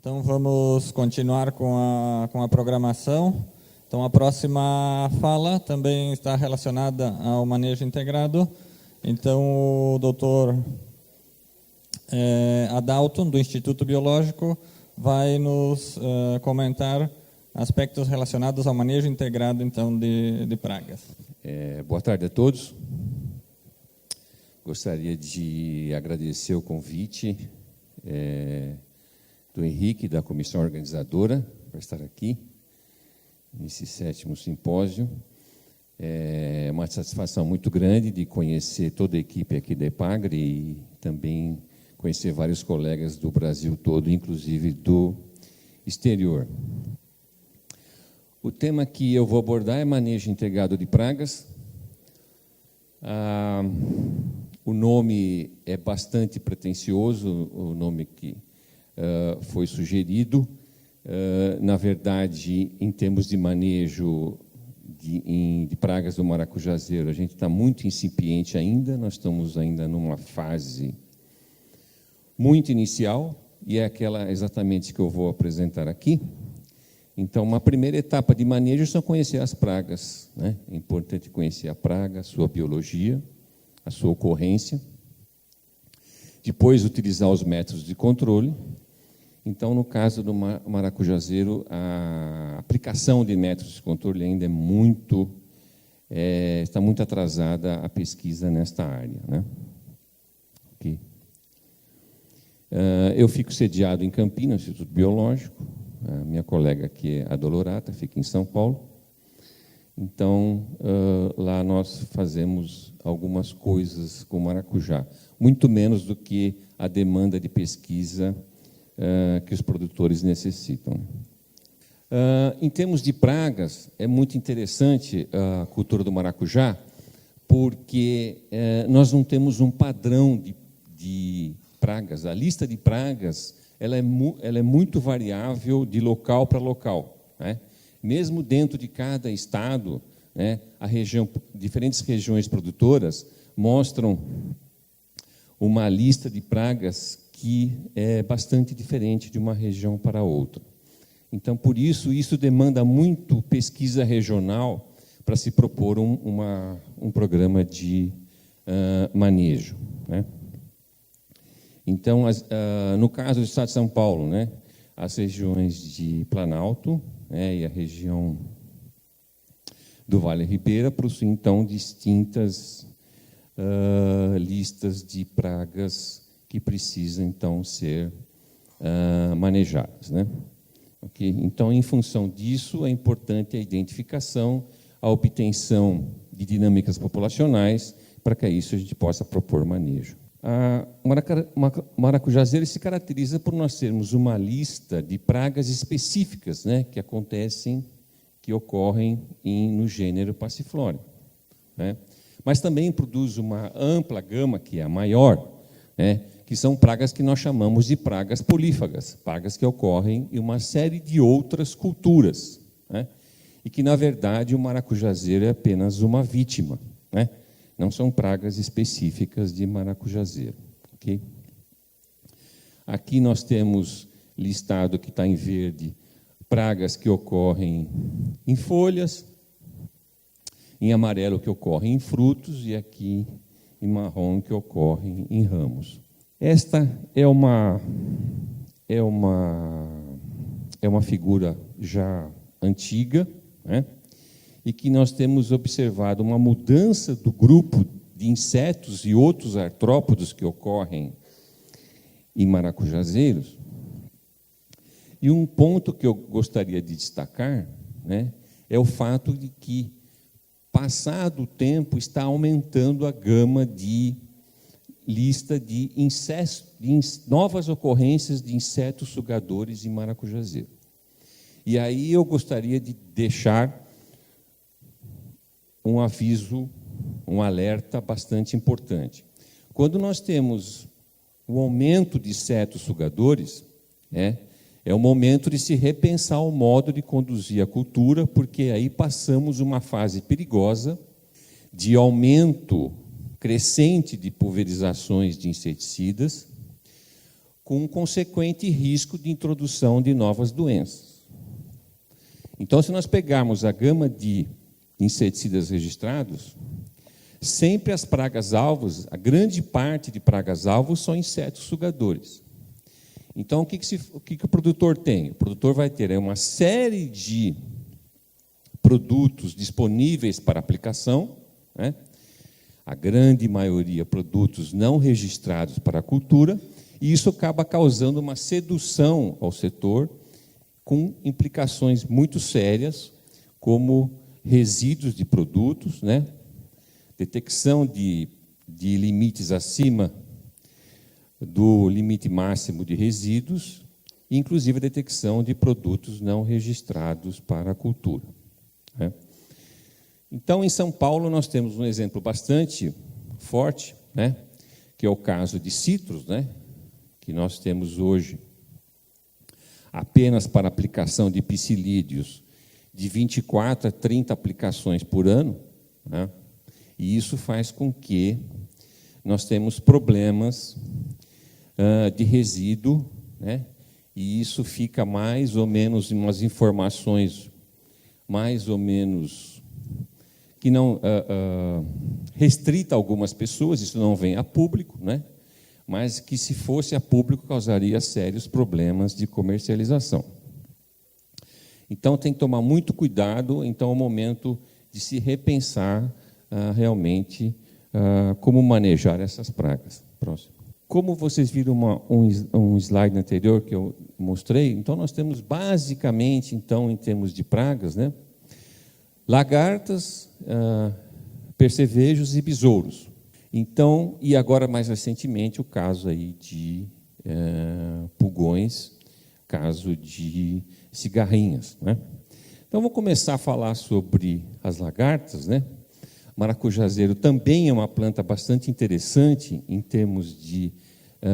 Então, vamos continuar com a programação. Então, a próxima fala também está relacionada ao manejo integrado. Então, o doutor Adalton, do Instituto Biológico, vai nos comentar aspectos relacionados ao manejo integrado, então, de pragas. Boa tarde a todos. Gostaria de agradecer o convite do Henrique, da comissão organizadora, para estar aqui, nesse 7º simpósio. É uma satisfação muito grande de conhecer toda a equipe aqui da EPAGRE e também conhecer vários colegas do Brasil todo, inclusive do exterior. O tema que eu vou abordar é manejo integrado de pragas. O nome é bastante pretensioso, o nome que foi sugerido. Na verdade, em termos de manejo de pragas do maracujazeiro, a gente está muito incipiente ainda, nós estamos ainda numa fase muito inicial, e é aquela exatamente que eu vou apresentar aqui. Então, uma primeira etapa de manejo são conhecer as pragas, né? É importante conhecer a praga, a sua biologia, a sua ocorrência. Depois, utilizar os métodos de controle. Então, no caso do maracujazeiro, a aplicação de métodos de controle ainda está muito atrasada a pesquisa nesta área, né? Okay. Eu fico sediado em Campinas, no Instituto Biológico. A minha colega aqui é a Dolorata, fica em São Paulo. Então, lá nós fazemos algumas coisas com maracujá, muito menos do que a demanda de pesquisa que os produtores necessitam. Em termos de pragas, é muito interessante a cultura do maracujá, porque nós não temos um padrão de pragas. A lista de pragas ela é muito variável de local para local, né? Mesmo dentro de cada estado, né, diferentes regiões produtoras mostram uma lista de pragas que é bastante diferente de uma região para outra. Então, por isso demanda muito pesquisa regional para se propor um programa de manejo, né? Então, no caso do Estado de São Paulo, né, as regiões de Planalto, né, e a região do Vale Ribeira possuem, então, distintas listas de pragas que precisam, então, ser manejadas, né? Okay? Então, em função disso, é importante a identificação, a obtenção de dinâmicas populacionais, para que a isso a gente possa propor manejo. O maracujazeiro se caracteriza por nós termos uma lista de pragas específicas, né, que ocorrem no gênero Passiflora, né? Mas também produz uma ampla gama, que é a maior, né, que são pragas que nós chamamos de pragas polífagas, pragas que ocorrem em uma série de outras culturas, né, e que, na verdade, o maracujazeiro é apenas uma vítima, né? Não são pragas específicas de maracujazeiro. Okay? Aqui nós temos listado, que está em verde, pragas que ocorrem em folhas, em amarelo que ocorrem em frutos, e aqui em marrom que ocorrem em ramos. Esta é uma figura já antiga, né? E que nós temos observado uma mudança do grupo de insetos e outros artrópodos que ocorrem em maracujazeiros. E um ponto que eu gostaria de destacar, né, é o fato de que, passado o tempo, está aumentando a gama de lista de novas ocorrências de insetos sugadores em maracujazeiro. E aí eu gostaria de deixar um aviso, um alerta bastante importante. Quando nós temos o aumento de insetos sugadores, é o momento de se repensar o modo de conduzir a cultura, porque aí passamos uma fase perigosa de aumento crescente de pulverizações de inseticidas, com um consequente risco de introdução de novas doenças. Então, se nós pegarmos a gama de inseticidas registrados, sempre as pragas-alvos, a grande parte de pragas-alvos são insetos sugadores. Então, o que o produtor tem? O produtor vai ter uma série de produtos disponíveis para aplicação, né? A grande maioria produtos não registrados para a cultura, e isso acaba causando uma sedução ao setor, com implicações muito sérias, como resíduos de produtos, né? Detecção de limites acima do limite máximo de resíduos, inclusive a detecção de produtos não registrados para a cultura, né? Então, em São Paulo, nós temos um exemplo bastante forte, né? Que é o caso de citros, né? Que nós temos hoje apenas para aplicação de psilídeos de 24 a 30 aplicações por ano, né? E isso faz com que nós temos problemas de resíduo, né? E isso fica mais ou menos em umas informações mais ou menos que não restrita algumas pessoas, isso não vem a público, né? Mas que, se fosse a público, causaria sérios problemas de comercialização. Então, tem que tomar muito cuidado. Então, é o momento de se repensar realmente como manejar essas pragas. Próximo. Como vocês viram um slide anterior que eu mostrei, então nós temos basicamente, então, em termos de pragas, né, lagartas, percevejos e besouros. Então, e agora mais recentemente o caso aí de pulgões, caso de cigarrinhas, né? Então, vou começar a falar sobre as lagartas, né? Maracujazeiro também é uma planta bastante interessante em termos de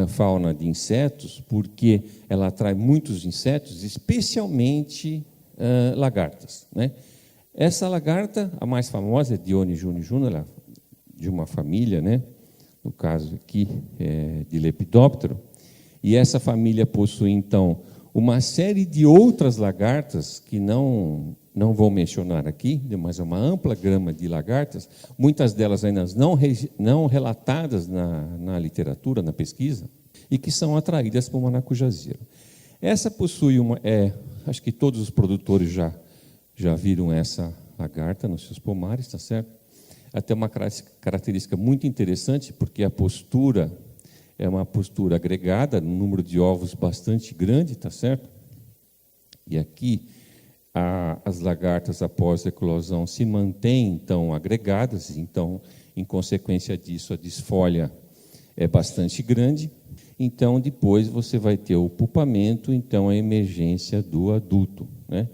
fauna de insetos, porque ela atrai muitos insetos, especialmente lagartas, né? Essa lagarta, a mais famosa, é Dione junijuno, ela é de uma família, né? No caso aqui, de Lepidóptero, e essa família possui, então, uma série de outras lagartas que não vou mencionar aqui, mas é uma ampla gama de lagartas, muitas delas ainda não relatadas na literatura, na pesquisa, e que são atraídas por maracujazeiro. Essa possui acho que todos os produtores já viram essa lagarta nos seus pomares, tá certo? Até uma característica muito interessante, porque a postura é uma postura agregada, um número de ovos bastante grande, tá certo? E aqui as lagartas, após a eclosão, se mantêm, então, agregadas, então, em consequência disso, a desfolha é bastante grande. Então, depois você vai ter o pupamento, então, a emergência do adulto, né?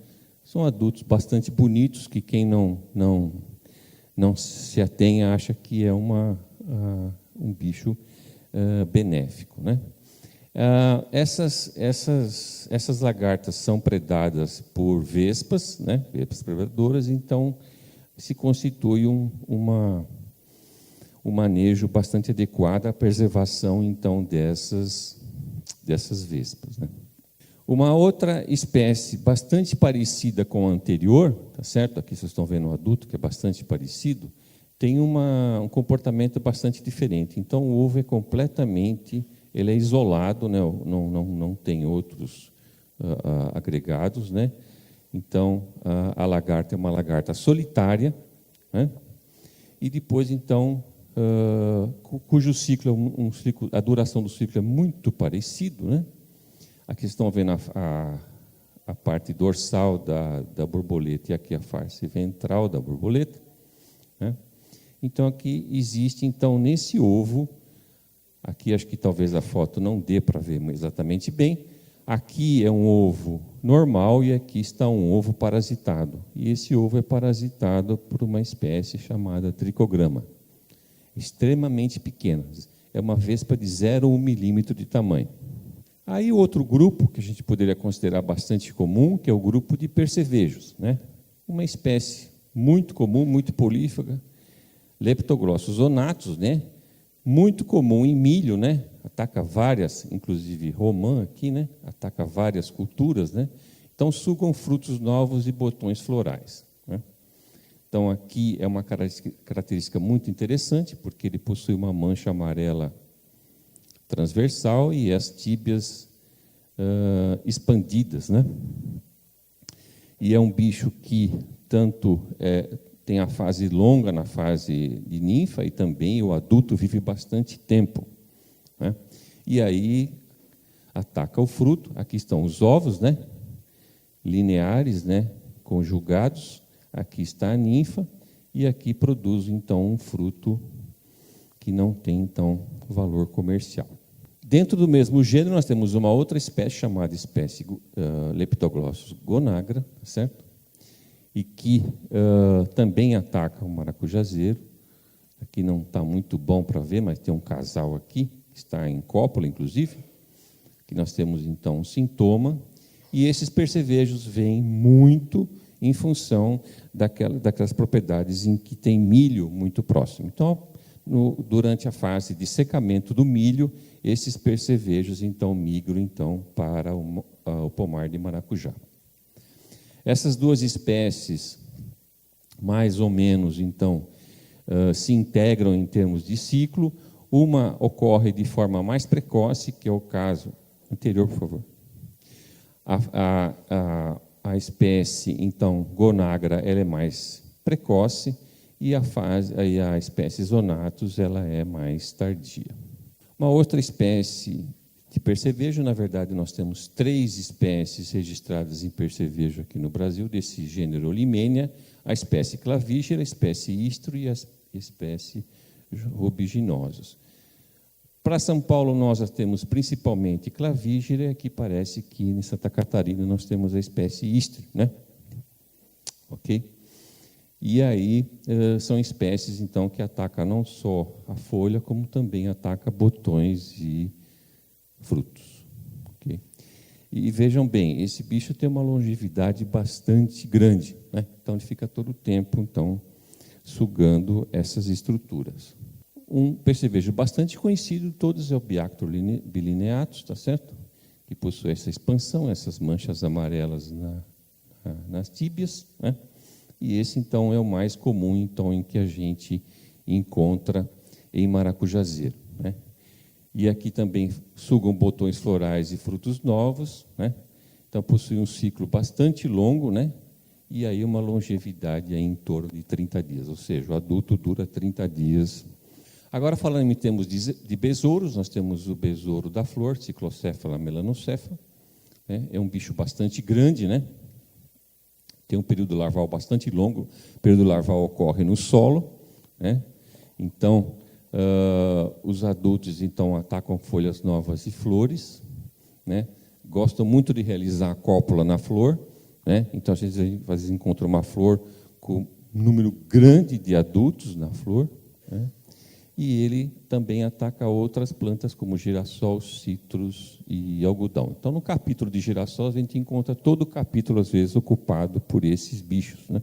São adultos bastante bonitos, que quem não se atenha acha que é um bicho benéfico, né? Essas lagartas são predadas por vespas, né? Vespas predadoras, então se constitui um manejo bastante adequado à preservação, então, dessas vespas, né? Uma outra espécie bastante parecida com a anterior, tá certo? Aqui vocês estão vendo um adulto que é bastante parecido, tem um comportamento bastante diferente. Então, o ovo é completamente, ele é isolado, né? Não tem outros agregados, né? Então, a lagarta é uma lagarta solitária, né? E depois, então, cujo ciclo, a duração do ciclo é muito parecido, né? Aqui estão vendo a parte dorsal da borboleta e aqui a face ventral da borboleta, né? Então, aqui existe, então, nesse ovo, aqui acho que talvez a foto não dê para ver exatamente bem, aqui é um ovo normal e aqui está um ovo parasitado. E esse ovo é parasitado por uma espécie chamada tricograma, extremamente pequena, é uma vespa de 0,1 milímetro de tamanho. Aí outro grupo, que a gente poderia considerar bastante comum, que é o grupo de percevejos, né? Uma espécie muito comum, muito polífaga, Leptoglossus onatus, né? Muito comum em milho, né? ataca várias, inclusive romã aqui, né? Ataca várias culturas, né? Então sugam frutos novos e botões florais, né? Então aqui é uma característica muito interessante, porque ele possui uma mancha amarela transversal e as tíbias expandidas, né? E é um bicho que tanto tem a fase longa na fase de ninfa e também o adulto vive bastante tempo, né? E aí ataca o fruto. Aqui estão os ovos, né? Lineares, né? Conjugados. Aqui está a ninfa e aqui produz então um fruto que não tem então valor comercial. Dentro do mesmo gênero nós temos uma outra espécie chamada espécie Leptoglossus gonagra, certo? E que também ataca o maracujazeiro. Aqui não está muito bom para ver, mas tem um casal aqui, que está em cópula, inclusive, que nós temos, então, um sintoma, e esses percevejos vêm muito em função daquelas propriedades em que tem milho muito próximo. Então, durante a fase de secamento do milho, esses percevejos, então, migram então, para o pomar de maracujá. Essas duas espécies, mais ou menos, então, se integram em termos de ciclo. Uma ocorre de forma mais precoce, que é o caso anterior, por favor. A espécie, então, gonagra, ela é mais precoce e a espécie zonatus, ela é mais tardia. Uma outra espécie de percevejo, na verdade, nós temos 3 espécies registradas em percevejo aqui no Brasil, desse gênero Limenia: a espécie clavígera, a espécie istro e a espécie rubiginosus. Para São Paulo, nós temos principalmente clavígera, e aqui parece que em Santa Catarina nós temos a espécie istro, né? Ok? E aí são espécies, então, que atacam não só a folha, como também atacam botões e frutos. Okay? E vejam bem, esse bicho tem uma longevidade bastante grande, né? Então ele fica todo o tempo, então, sugando essas estruturas. Um percevejo bastante conhecido de todos é o Biactor bilineatus, tá certo? Que possui essa expansão, essas manchas amarelas nas tíbias, né? E esse, então, é o mais comum, então, em que a gente encontra em maracujazeiro, né? E aqui também sugam botões florais e frutos novos, né? Então possui um ciclo bastante longo, né? E aí uma longevidade aí em torno de 30 dias, ou seja, o adulto dura 30 dias. Agora, falando em termos de besouros, nós temos o besouro da flor, Cyclocephala melanocephala, né? É um bicho bastante grande, né? Tem um período larval bastante longo. O período larval ocorre no solo, né? Então, os adultos, então, atacam folhas novas e flores, né? Gostam muito de realizar a cópula na flor, né? Então, às vezes encontra uma flor com um número grande de adultos na flor, né? E ele também ataca outras plantas, como girassol, citros e algodão. Então, no capítulo de girassol, a gente encontra todo o capítulo, às vezes, ocupado por esses bichos, né?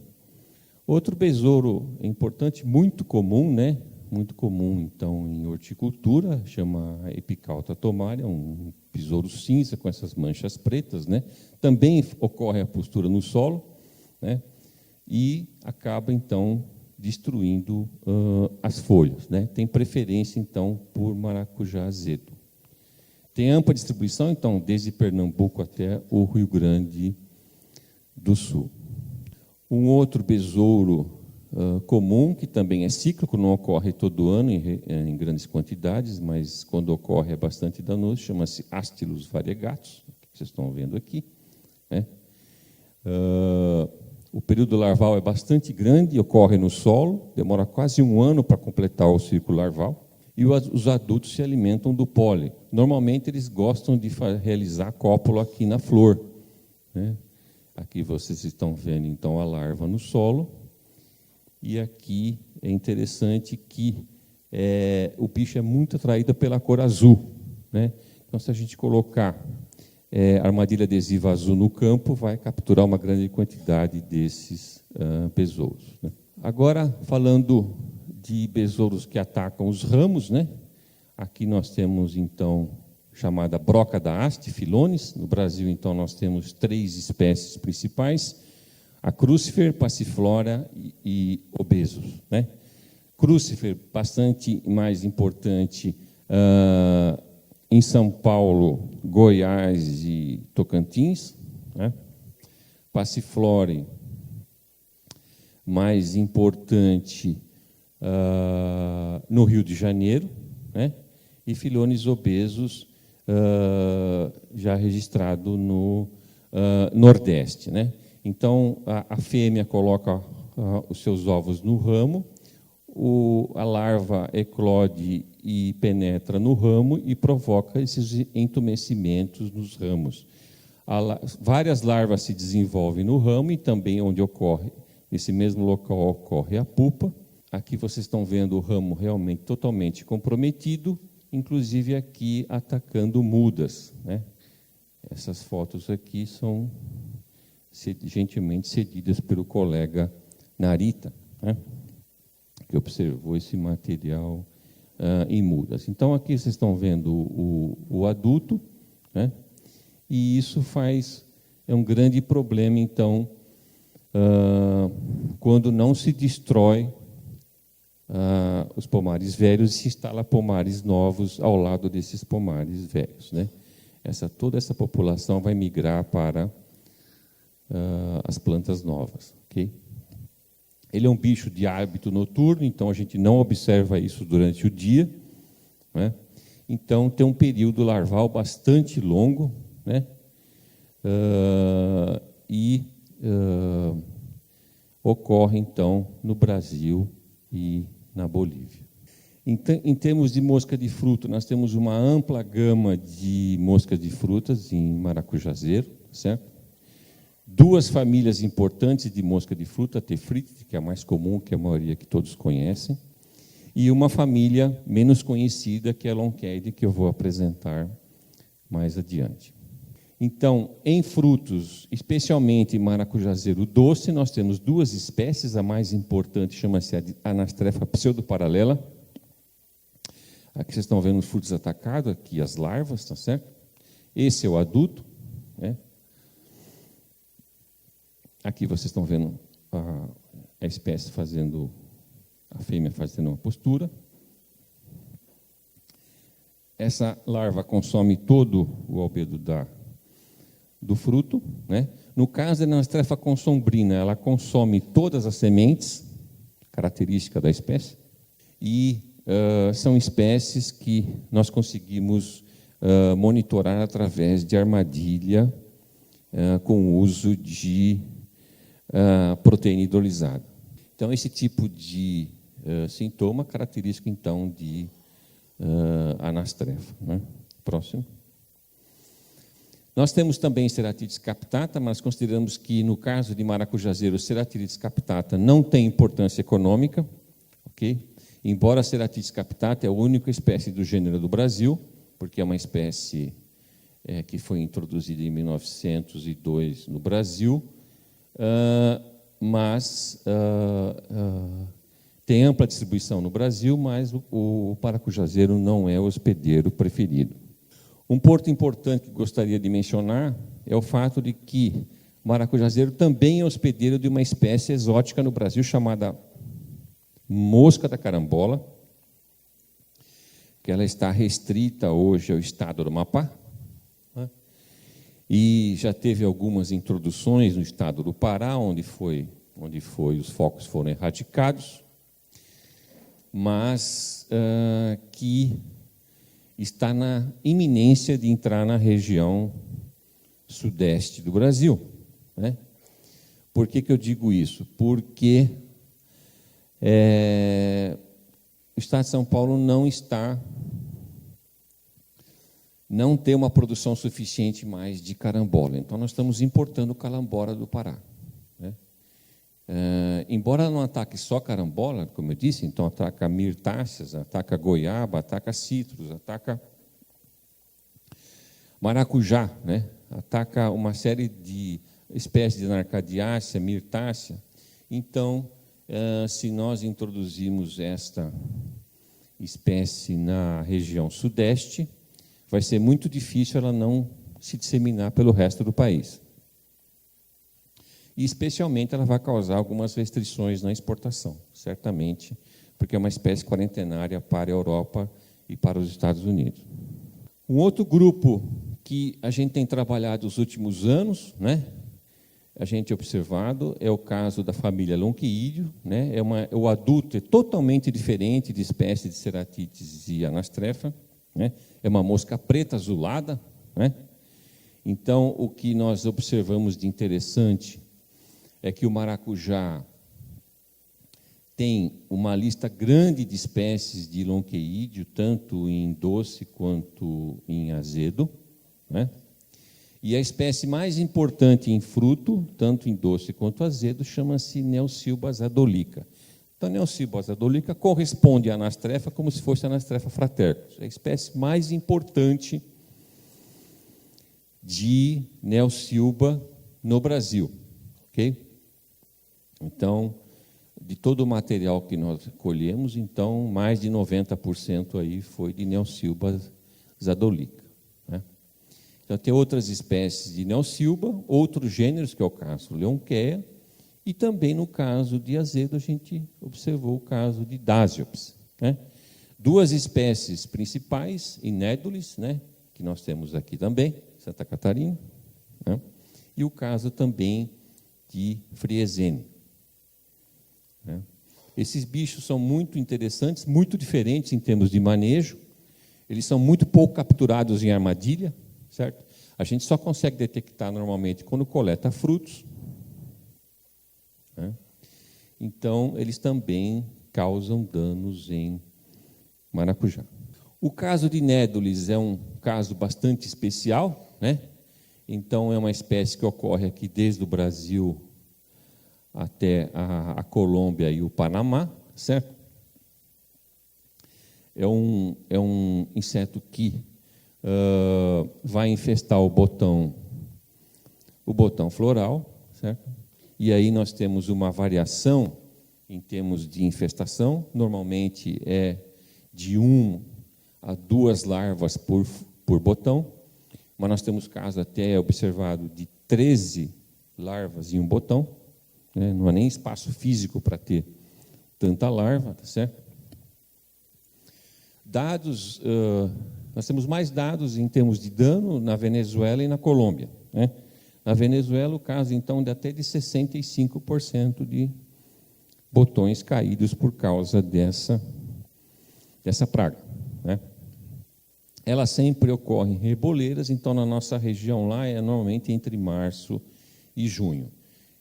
Outro besouro importante, muito comum, né? Muito comum, então, em horticultura, chama Epicauta tomaria, um besouro cinza com essas manchas pretas, né? Também ocorre a postura no solo, né? E acaba, então, destruindo as folhas, né? Tem preferência, então, por maracujá azedo. Tem ampla distribuição, então, desde Pernambuco até o Rio Grande do Sul. Um outro besouro comum, que também é cíclico, não ocorre todo ano em grandes quantidades, mas quando ocorre é bastante danoso, chama-se Astilus variegatus, que vocês estão vendo aqui, né? O período larval é bastante grande, ocorre no solo, demora quase 1 ano para completar o ciclo larval, e os adultos se alimentam do pólen. Normalmente eles gostam de realizar cópula aqui na flor, né? Aqui vocês estão vendo, então, a larva no solo, e aqui é interessante que o bicho é muito atraído pela cor azul, né? Então, se a gente colocar armadilha adesiva azul no campo, vai capturar uma grande quantidade desses besouros, né? Agora, falando de besouros que atacam os ramos, né? Aqui nós temos, então, chamada broca da haste, Filones. No Brasil, então, nós temos 3 espécies principais: a crucifer, passiflora e obesos, né? Crucifer, bastante mais importante em São Paulo, Goiás e Tocantins, né? Passiflora, mais importante no Rio de Janeiro, né? E Filones obesos, já registrado no Nordeste, né? Então, a fêmea coloca os seus ovos no ramo, a larva eclode e penetra no ramo e provoca esses entumecimentos nos ramos. Várias larvas se desenvolvem no ramo e também onde ocorre, nesse mesmo local ocorre a pupa. Aqui vocês estão vendo o ramo realmente totalmente comprometido, inclusive aqui atacando mudas, né? Essas fotos aqui são gentilmente cedidas pelo colega Narita, né? Que observou esse material em mudas. Então, aqui vocês estão vendo o adulto, né? E isso é um grande problema, então, quando não se destrói os pomares velhos e se instala pomares novos ao lado desses pomares velhos, né? Toda essa população vai migrar para as plantas novas, ok? Ele é um bicho de hábito noturno, então a gente não observa isso durante o dia, né? Então tem um período larval bastante longo, né? Ocorre então no Brasil e na Bolívia. Então, em termos de mosca de fruto, nós temos uma ampla gama de moscas de frutas em maracujazeiro, certo? 2 famílias importantes de mosca de fruta, a Tefrite, que é a mais comum, que a maioria que todos conhecem, e uma família menos conhecida, que é a Lonqueide, que eu vou apresentar mais adiante. Então, em frutos, especialmente em maracujazeiro doce, nós temos 2 espécies. A mais importante chama-se Anastrefa pseudoparalela. Aqui vocês estão vendo os frutos atacados, aqui as larvas, tá certo? Esse é o adulto, né? Aqui vocês estão vendo a espécie a fêmea fazendo uma postura. Essa larva consome todo o albedo do fruto, né? No caso da Anastrefa consombrina, ela consome todas as sementes, característica da espécie, e são espécies que nós conseguimos monitorar através de armadilha com o uso de proteína hidrolisada. Então, esse tipo de sintoma característico, então, de Anastrefa, né? Próximo. Nós temos também Cerathites captata, mas consideramos que, no caso de maracujazeiro, Cerathites captata não tem importância econômica, ok? Embora a Cerathites captata é a única espécie do gênero do Brasil, porque é uma espécie que foi introduzida em 1902 no Brasil, mas tem ampla distribuição no Brasil, mas o maracujazeiro não é o hospedeiro preferido. Um ponto importante que gostaria de mencionar é o fato de que o maracujazeiro também é hospedeiro de uma espécie exótica no Brasil chamada mosca da carambola, que ela está restrita hoje ao estado do Amapá, né? E já teve algumas introduções no estado do Pará, onde os focos foram erradicados, mas que está na iminência de entrar na região sudeste do Brasil, né? Por que eu digo isso? Porque o estado de São Paulo não tem uma produção suficiente mais de carambola. Então, nós estamos importando carambola do Pará, né? Embora não ataque só carambola, como eu disse, então ataca mirtáceas, ataca goiaba, ataca citros, ataca maracujá, né? Ataca uma série de espécies de narcadiácea, mirtácea. Então, se nós introduzirmos espécie na região sudeste, vai ser muito difícil ela não se disseminar pelo resto do país. E, especialmente, ela vai causar algumas restrições na exportação, certamente, porque é uma espécie quarentenária para a Europa e para os Estados Unidos. Um outro grupo que a gente tem trabalhado nos últimos anos, né, a gente observado, é o caso da família Lonqueídeo, né, o adulto é totalmente diferente de espécie de Ceratites e Anastrefa, né, é uma mosca preta azulada, né. Então, o que nós observamos de interessante é que o maracujá tem uma lista grande de espécies de lonqueídeo, tanto em doce quanto em azedo, né? E a espécie mais importante em fruto, tanto em doce quanto azedo, chama-se Neoscilba azadolica. Então, Neoscilba azadolica corresponde à Anastrefa como se fosse a Anastrefa fratercus. É a espécie mais importante de Neoscilba no Brasil, ok? Então, de todo o material que nós colhemos, então, mais de 90% aí foi de Neoscilba azadolica, né? Então, tem outras espécies de Neoscilba, outros gêneros, que é o caso Leonquea, e também no caso de azedo, a gente observou o caso de Dasiops, né? Duas espécies principais, Inédulis, né, que nós temos aqui também, Santa Catarina, né? E o caso também de Friesene, né? Esses bichos são muito interessantes, muito diferentes em termos de manejo, eles são muito pouco capturados em armadilha, certo? A gente só consegue detectar normalmente quando coleta frutos, né? Então, eles também causam danos em maracujá. O caso de Nédulis é um caso bastante especial, né? Então, é uma espécie que ocorre aqui desde o Brasil até a Colômbia e o Panamá, certo? É um inseto que vai infestar o botão floral, certo? E aí nós temos uma variação em termos de infestação, normalmente é de 1 a 2 larvas por botão, mas nós temos casos até observado de 13 larvas em um botão, né? Não há nem espaço físico para ter tanta larva, tá certo? Dados, nós temos mais dados em termos de dano na Venezuela e na Colômbia, né? Na Venezuela, o caso, então, de até de 65% de botões caídos por causa dessa praga, né? Ela sempre ocorre em reboleiras, então, na nossa região lá, é normalmente entre março e junho.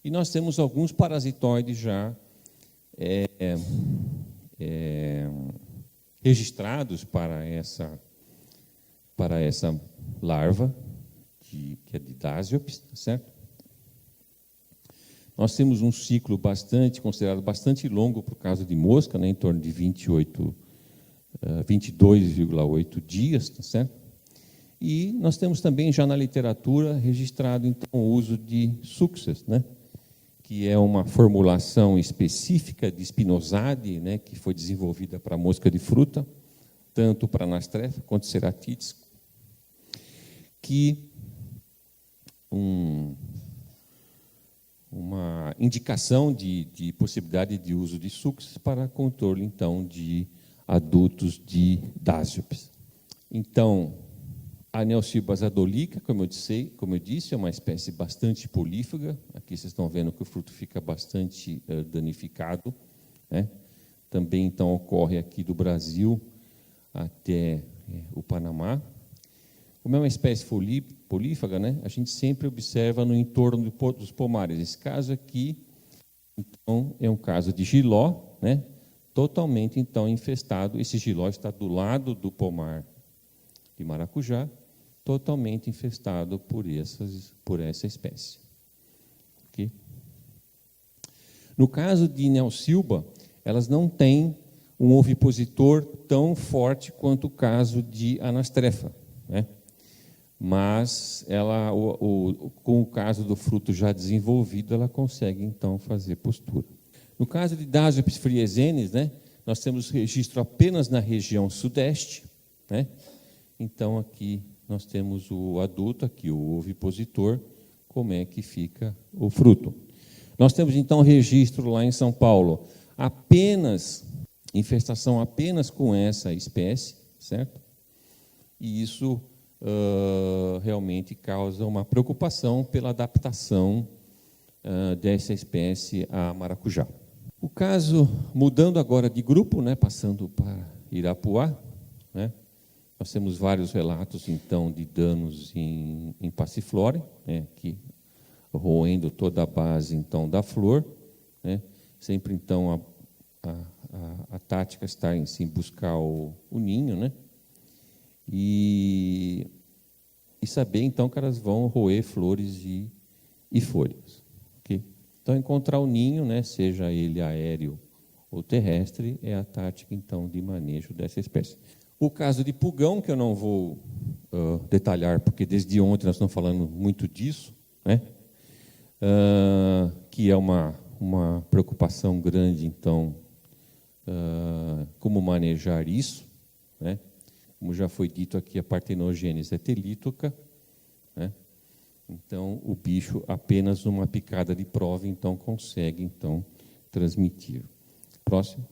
E nós temos alguns parasitoides já registrados para essa larva, que é de Dasiops, certo? Nós temos um ciclo considerado bastante longo por causa de mosca, né, em torno de 22,8 dias, tá certo? E nós temos também já na literatura registrado então o uso de Success, né, que é uma formulação específica de Spinosade, né, que foi desenvolvida para mosca de fruta, tanto para Anastrefa quanto Ceratites, que uma indicação de possibilidade de uso de Success para controle, então, de adultos de Dasiops. Então, a Neoscilba azadolica, como eu disse, é uma espécie bastante polífaga. Aqui vocês estão vendo que o fruto fica bastante danificado, né? Também, então, ocorre aqui do Brasil até o Panamá. Como é uma espécie polífaga, né, a gente sempre observa no entorno dos pomares. Esse caso aqui, então, é um caso de jiló, né, totalmente, então, infestado. Esse jiló está do lado do pomar de maracujá, totalmente infestado por essa espécie. Okay? No caso de Neoscilba, elas não têm um ovipositor tão forte quanto o caso de Anastrefa, né? Mas ela, com o caso do fruto já desenvolvido, ela consegue, então, fazer postura. No caso de Dasiops friesenes, né, nós temos registro apenas na região sudeste, né? Então, aqui nós temos o adulto, aqui o ovipositor, como é que fica o fruto. Nós temos, então, registro lá em São Paulo, infestação apenas com essa espécie, certo? E isso realmente causa uma preocupação pela adaptação dessa espécie a maracujá. O caso, mudando agora de grupo, né, passando para Irapuá, né, nós temos vários relatos, então, de danos em passiflora, né, que roendo toda a base, então, da flor, né, sempre, então, a tática está em sim, buscar o ninho, né, e saber, então, que elas vão roer flores e folhas. Okay? Então, encontrar o ninho, né, seja ele aéreo ou terrestre, é a tática, então, de manejo dessa espécie. O caso de pulgão, que eu não vou detalhar, porque desde ontem nós estamos falando muito disso, né, que é uma preocupação grande, então, como manejar isso, né? Como já foi dito aqui, a partenogênese é telítoca, né? Então, o bicho, apenas uma picada de prova, então, consegue, então, transmitir. Próximo.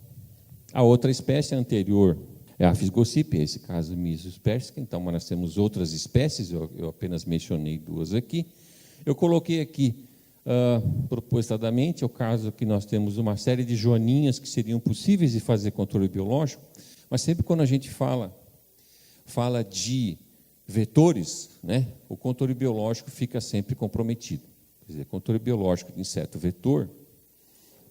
A outra espécie anterior é a Fisgocipe, esse caso Mysis persica. Então, nós temos outras espécies, eu apenas mencionei duas aqui. Eu coloquei aqui, propositadamente, o caso que nós temos uma série de joaninhas que seriam possíveis de fazer controle biológico, mas sempre quando a gente fala de vetores, né, o controle biológico fica sempre comprometido. Quer dizer, controle biológico de inseto vetor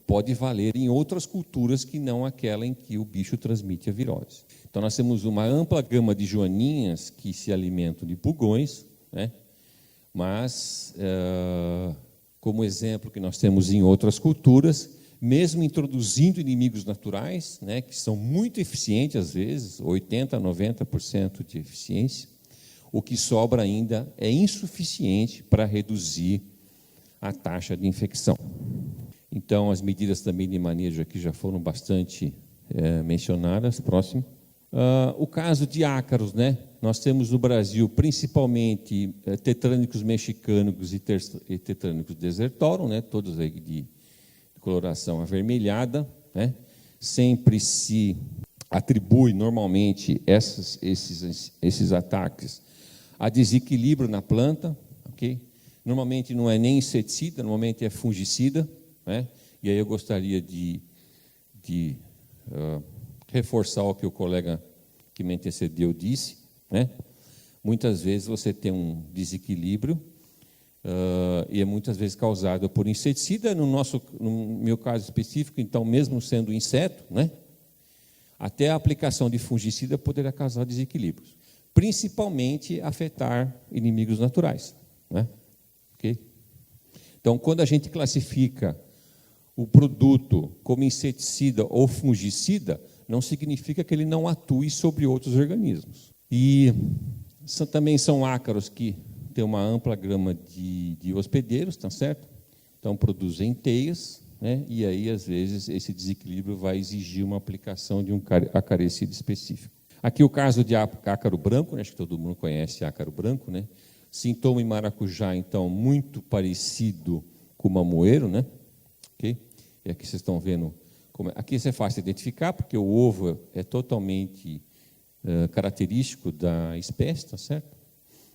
pode valer em outras culturas que não aquela em que o bicho transmite a virose. Então, nós temos uma ampla gama de joaninhas que se alimentam de pulgões, né, mas, como exemplo que nós temos em outras culturas, mesmo introduzindo inimigos naturais, né, que são muito eficientes, às vezes, 80% a 90% de eficiência, o que sobra ainda é insuficiente para reduzir a taxa de infecção. Então, as medidas também de manejo aqui já foram bastante mencionadas. Próximo. O caso de ácaros, né? Nós temos no Brasil, principalmente, tetrânicos mexicanos e tetrânicos desertorum, né? Todos aí de coloração avermelhada, né? Sempre se atribui, normalmente, esses ataques a desequilíbrio na planta, ok? Normalmente não é nem inseticida, normalmente é fungicida, né? E aí eu gostaria de reforçar o que o colega que me antecedeu disse, né? Muitas vezes você tem um desequilíbrio e é muitas vezes causado por inseticida, no meu caso específico, então, mesmo sendo inseto, né? Até a aplicação de fungicida poderá causar desequilíbrios, principalmente afetar inimigos naturais, né? Okay? Então, quando a gente classifica o produto como inseticida ou fungicida, não significa que ele não atue sobre outros organismos. E também são ácaros que têm uma ampla gama de hospedeiros, tá certo? Então, produzem teias, né? E aí, às vezes, esse desequilíbrio vai exigir uma aplicação de um acaricida específico. Aqui o caso de ácaro branco, né? Acho que todo mundo conhece ácaro branco, né? Sintoma em maracujá, então, muito parecido com o mamoeiro, né? Okay? E aqui vocês estão vendo, aqui isso é fácil de identificar, porque o ovo é totalmente característico da espécie, tá certo?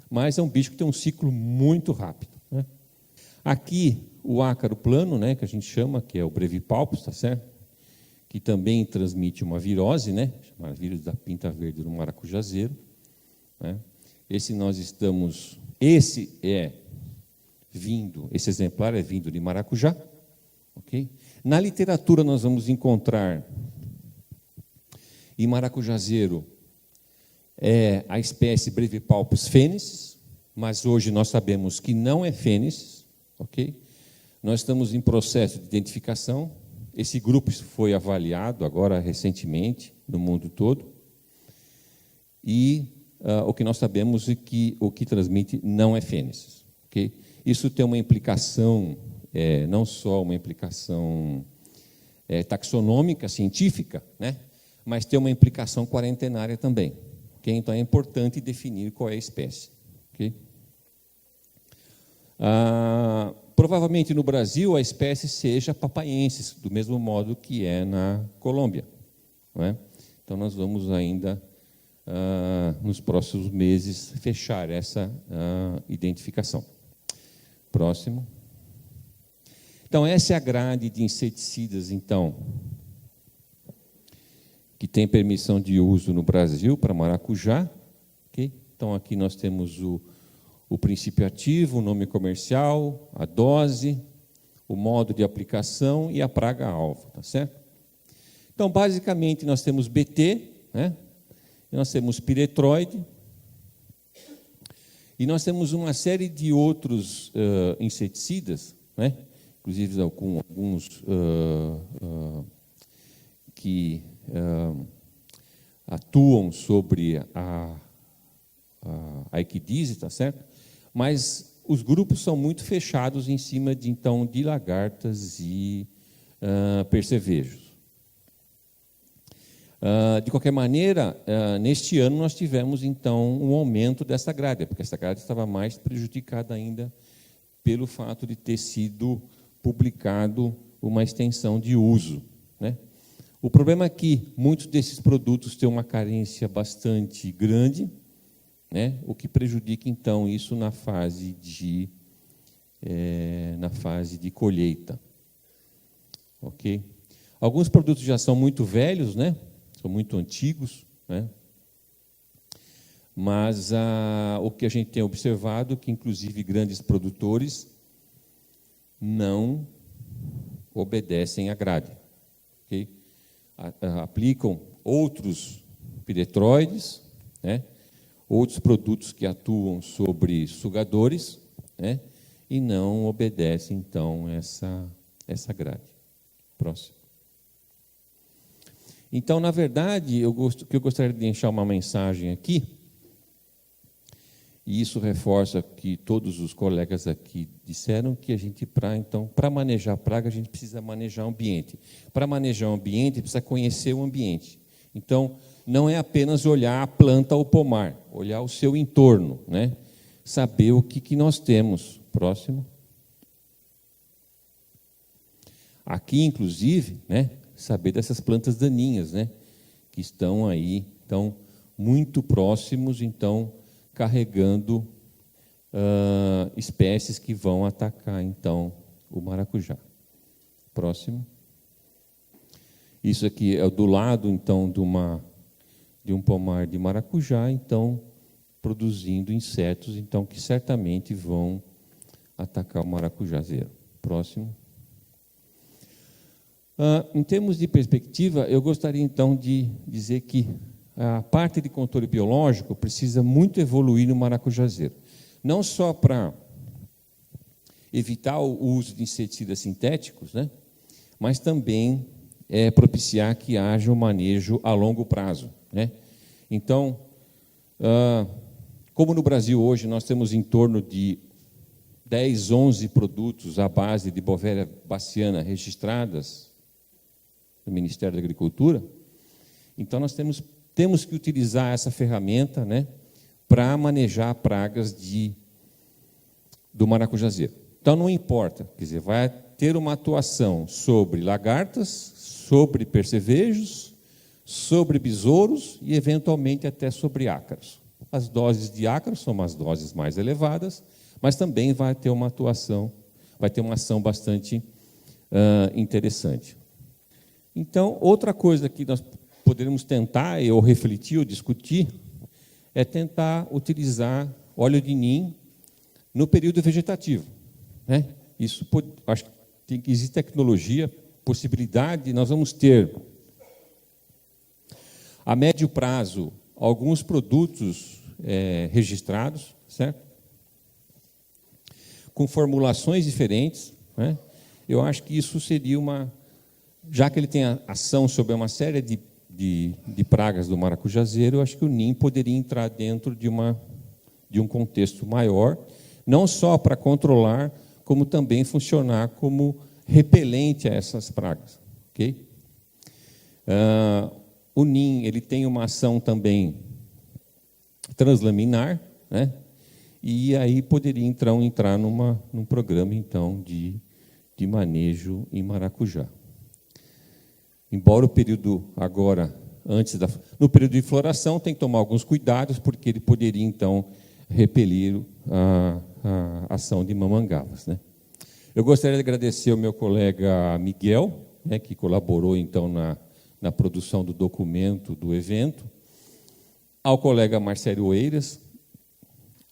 Mas é um bicho que tem um ciclo muito rápido, né? Aqui, o ácaro plano, né, que a gente chama, que é o brevipalpus, tá certo? Que também transmite uma virose, né, chamada vírus da pinta verde do maracujazeiro, né? Esse exemplar é vindo de maracujá, ok? Na literatura nós vamos encontrar em maracujazeiro a espécie Brevipalpus fenecis, mas hoje nós sabemos que não é fenecis, ok? Nós estamos em processo de identificação. Esse grupo foi avaliado agora recentemente no mundo todo e o que nós sabemos é que o que transmite não é fenecis, ok? Isso tem uma implicação, não só uma implicação taxonômica, científica, né? Mas tem uma implicação quarentenária também. Okay? Então, é importante definir qual é a espécie. Okay? Provavelmente, no Brasil, a espécie seja papaiensis, do mesmo modo que é na Colômbia. Não é? Então, nós vamos ainda, nos próximos meses, fechar essa identificação. Próximo. Então, essa é a grade de inseticidas, então, que tem permissão de uso no Brasil para maracujá. Okay? Então, aqui nós temos o princípio ativo, o nome comercial, a dose, o modo de aplicação e a praga-alvo, tá certo? Então, basicamente, nós temos BT, né? Nós temos piretroide, e nós temos uma série de outros inseticidas, né? Inclusive alguns que atuam sobre a equidise, tá certo? Mas os grupos são muito fechados em cima de lagartas e percevejos. De qualquer maneira, neste ano nós tivemos, então, um aumento dessa grade, porque essa grade estava mais prejudicada ainda pelo fato de ter sido publicado uma extensão de uso, né? O problema é que muitos desses produtos têm uma carência bastante grande, né? O que prejudica, então, isso na fase de colheita. Ok? Alguns produtos já são muito velhos, né? São muito antigos, né? Mas o que a gente tem observado é que, inclusive, grandes produtores não obedecem à grade. Okay? Aplicam outros piretroides, né? Outros produtos que atuam sobre sugadores, né? E não obedecem, então, essa grade. Próximo. Então, na verdade, eu gostaria de deixar uma mensagem aqui, e isso reforça que todos os colegas aqui disseram, que a gente, para manejar praga, a gente precisa manejar o ambiente. Para manejar o ambiente, precisa conhecer o ambiente. Então, não é apenas olhar a planta ou pomar, olhar o seu entorno, né? Saber o que nós temos. Próximo. Aqui, inclusive, né, saber dessas plantas daninhas, né, que estão aí, então, muito próximos, então, carregando espécies que vão atacar, então, o maracujá. Próximo. Isso aqui é do lado, então, de um pomar de maracujá, então, produzindo insetos, então, que certamente vão atacar o maracujazeiro. Próximo. Em termos de perspectiva, eu gostaria, então, de dizer que a parte de controle biológico precisa muito evoluir no maracujazeiro. Não só para evitar o uso de inseticidas sintéticos, né, mas também propiciar que haja um manejo a longo prazo, né? Então, como no Brasil hoje nós temos em torno de 10, 11 produtos à base de Bovéria baciana registradas no Ministério da Agricultura, então nós temos que utilizar essa ferramenta, né, para manejar pragas do maracujazeiro. Então, não importa, quer dizer, vai ter uma atuação sobre lagartas, sobre percevejos, sobre besouros e, eventualmente, até sobre ácaros. As doses de ácaros são umas doses mais elevadas, mas também vai ter uma atuação, vai ter uma ação bastante interessante. Então, outra coisa que nós poderíamos tentar, ou refletir, ou discutir, é tentar utilizar óleo de nim no período vegetativo, né? Isso acho que existe tecnologia, possibilidade, nós vamos ter, a médio prazo, alguns produtos registrados, certo? Com formulações diferentes, né? Eu acho que isso seria já que ele tem ação sobre uma série de pragas do maracujazeiro, eu acho que o NIM poderia entrar dentro de um contexto maior, não só para controlar, como também funcionar como repelente a essas pragas. ok? O NIM ele tem uma ação também translaminar, né? E aí poderia então entrar num programa então de manejo em maracujá. Embora o período agora, no período de floração, tem que tomar alguns cuidados, porque ele poderia então repelir a ação de mamangavas, né? Eu gostaria de agradecer ao meu colega Miguel, né, que colaborou então na produção do documento do evento, ao colega Marcelo Eiras,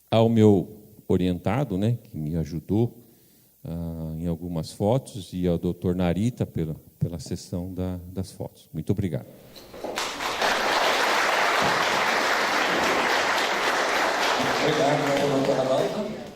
ao meu orientado, né, que me ajudou em algumas fotos, e ao doutor Narita pela sessão das fotos. Muito obrigado. Obrigado, doutora Dalva.